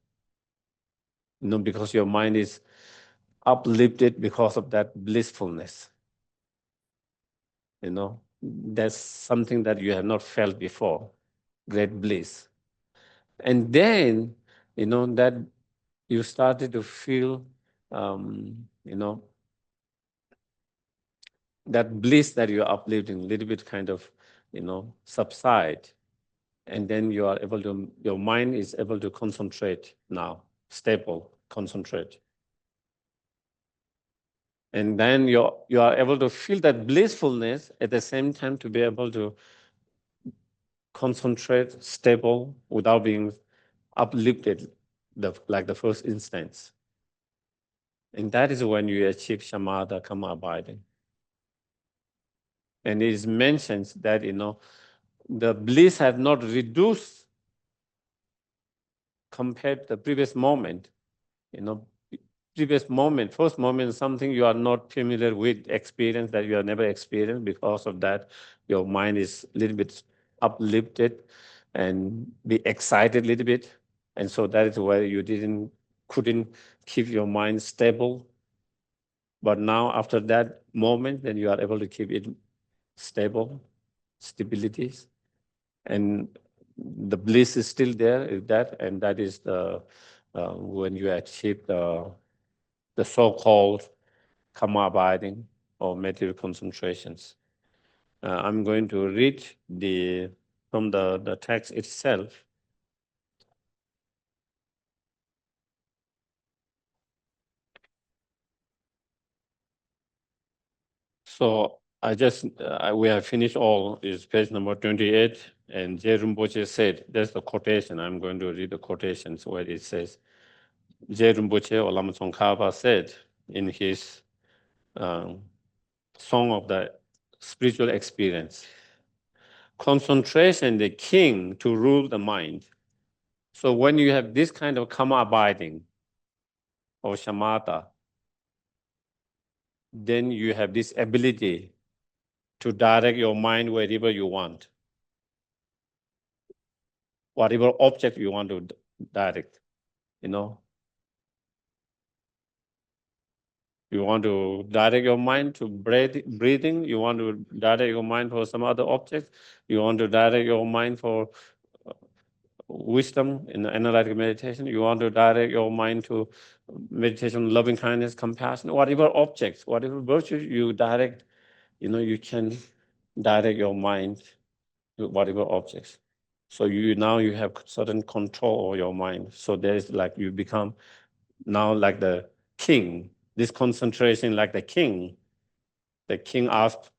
because your mind is uplifted because of that blissfulness. That's something that you have not felt before, great bliss. And then, that you started to feel, that bliss that you're uplifting, a little bit kind of, subside. And then your mind is able to concentrate now, stable, concentrate. And then you are able to feel that blissfulness at the same time to be able to concentrate, stable, without being uplifted, like the first instance. And that is when you achieve shamatha, karma abiding. And it is mentioned that, the bliss have not reduced compared to the previous moment. First moment is something you are not familiar with, experience that you have never experienced. Because of that, your mind is a little bit uplifted and be excited a little bit. And so that is why you couldn't keep your mind stable. But now after that moment, then you are able to keep it stable, stabilities. And the bliss is still there, and that is when you achieve the so-called karma abiding or material concentrations. I'm going to read from the text itself. So we have finished all, is page number 28, and Je Rinpoche said, there's the quotation, I'm going to read the quotations where it says, Je Rinpoche or Lama Tsongkhapa said in his Song of the Spiritual Experience, concentration, the king to rule the mind. So when you have this kind of karma abiding or shamatha, then you have this ability to direct your mind wherever you want, whatever object you want to direct, you know. You want to direct your mind to breathing, you want to direct your mind for some other object, you want to direct your mind for wisdom in analytic meditation, you want to direct your mind to meditation, loving kindness, compassion, whatever objects, whatever virtues you direct, you can direct your mind to whatever objects. So now you have certain control over your mind. So there's like you become now like the king, this concentration like the king. The king asks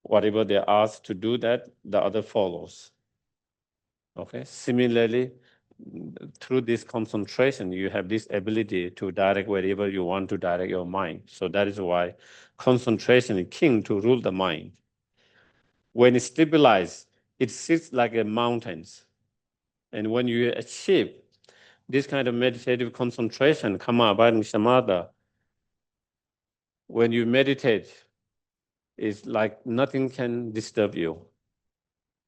whatever they ask to do that, the other follows. Okay. Similarly, through this concentration, you have this ability to direct wherever you want to direct your mind. So that is why concentration is king to rule the mind. When it's stabilized, it sits like a mountains. And when you achieve this kind of meditative concentration, karma, abiding, samatha, when you meditate, it's like nothing can disturb you,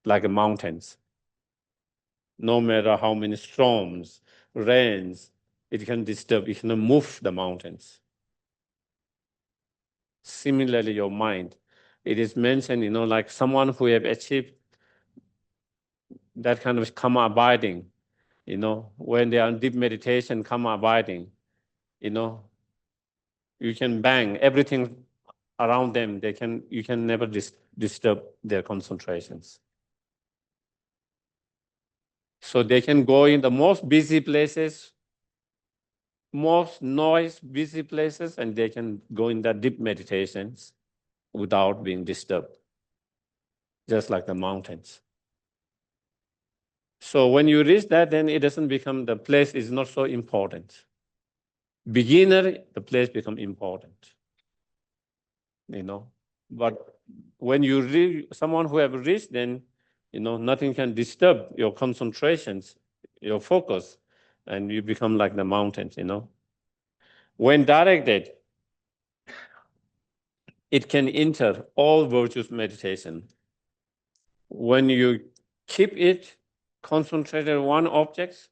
like mountains. No matter how many storms, rains, it can disturb, it can move the mountains. Similarly, your mind, it is mentioned, like someone who have achieved that kind of karma abiding, when they are in deep meditation, karma abiding, you can bang everything around them. You can never disturb their concentrations. So they can go in the most busy places, most noise, busy places, and they can go in the deep meditations without being disturbed, just like the mountains. So when you reach that, then it doesn't become, the place is not so important. Beginner, the place become important, But when you reach someone who have reached, then, nothing can disturb your concentrations, your focus, and you become like the mountains, When directed, it can enter all virtuous meditation. When you keep it concentrated on one object,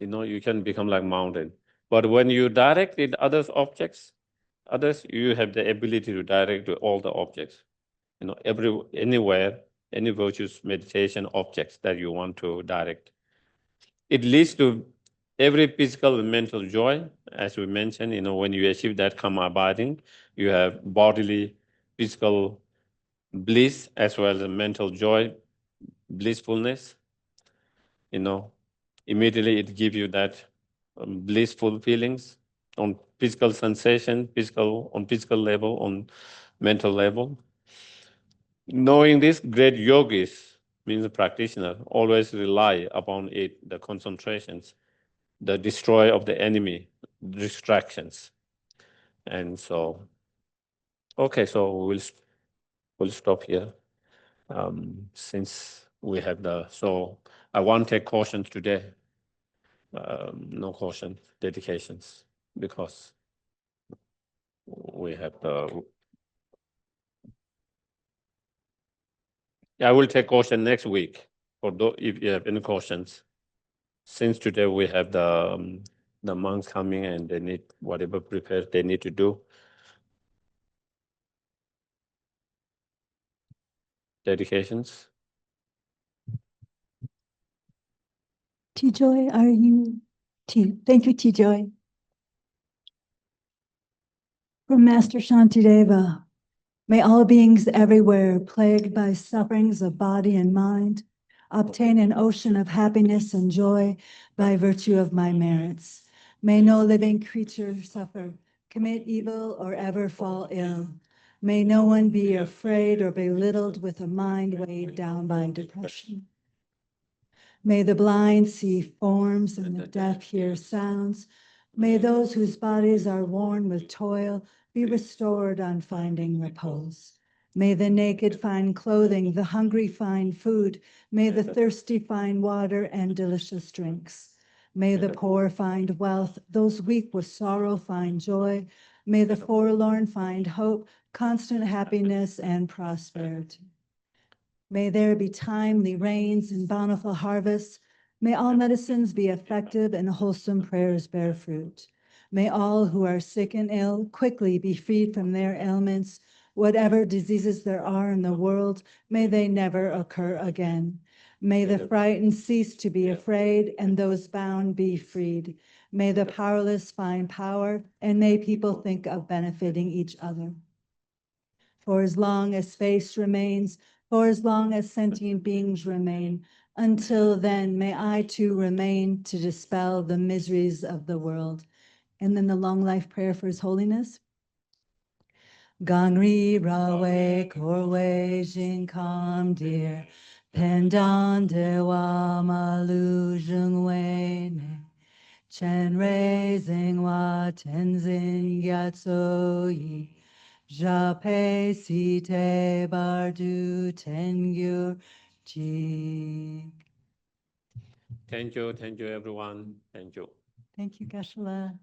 you can become like mountain. But when you direct it others objects, you have the ability to direct to all the objects. Anywhere, any virtuous meditation objects that you want to direct. It leads to every physical and mental joy, as we mentioned. When you achieve that karma abiding, you have bodily, physical bliss as well as mental joy, blissfulness. Immediately it gives you that blissful feelings on physical sensation, on physical level, on mental level. Knowing this, great yogis, means the practitioner, always rely upon it, the concentrations, the destroy of the enemy, distractions. And so, okay, so we'll stop here. Since we have so I won't take cautions today. No caution, dedications, because we have I will take caution next week for if you have any cautions. Since today we have the monks coming and they need whatever prepared they need to do. Dedications. T-Joy, are you? Thank you, T-Joy. From Master Shantideva, may all beings everywhere plagued by sufferings of body and mind obtain an ocean of happiness and joy by virtue of my merits. May no living creature suffer, commit evil, or ever fall ill. May no one be afraid or belittled with a mind weighed down by depression. May the blind see forms and the deaf hear sounds. May those whose bodies are worn with toil be restored on finding repose. May the naked find clothing, the hungry find food. May the thirsty find water and delicious drinks. May the poor find wealth, those weak with sorrow find joy. May the forlorn find hope, constant happiness, and prosperity. May there be timely rains and bountiful harvests. May all medicines be effective and wholesome prayers bear fruit. May all who are sick and ill quickly be freed from their ailments. Whatever diseases there are in the world, may they never occur again. May the frightened cease to be afraid and those bound be freed. May the powerless find power and may people think of benefiting each other. For as long as space remains, for as long as sentient beings remain, until then, may I too remain to dispel the miseries of the world. And then the long life prayer for His Holiness. Gangri rawe korwe jin kam dir, pendan dewa malu jungwe ne, chen rei zingwa tenzin gyatso yi, Jape site bardu tengyur ji. Thank you, everyone. Thank you. Thank you, Geshe.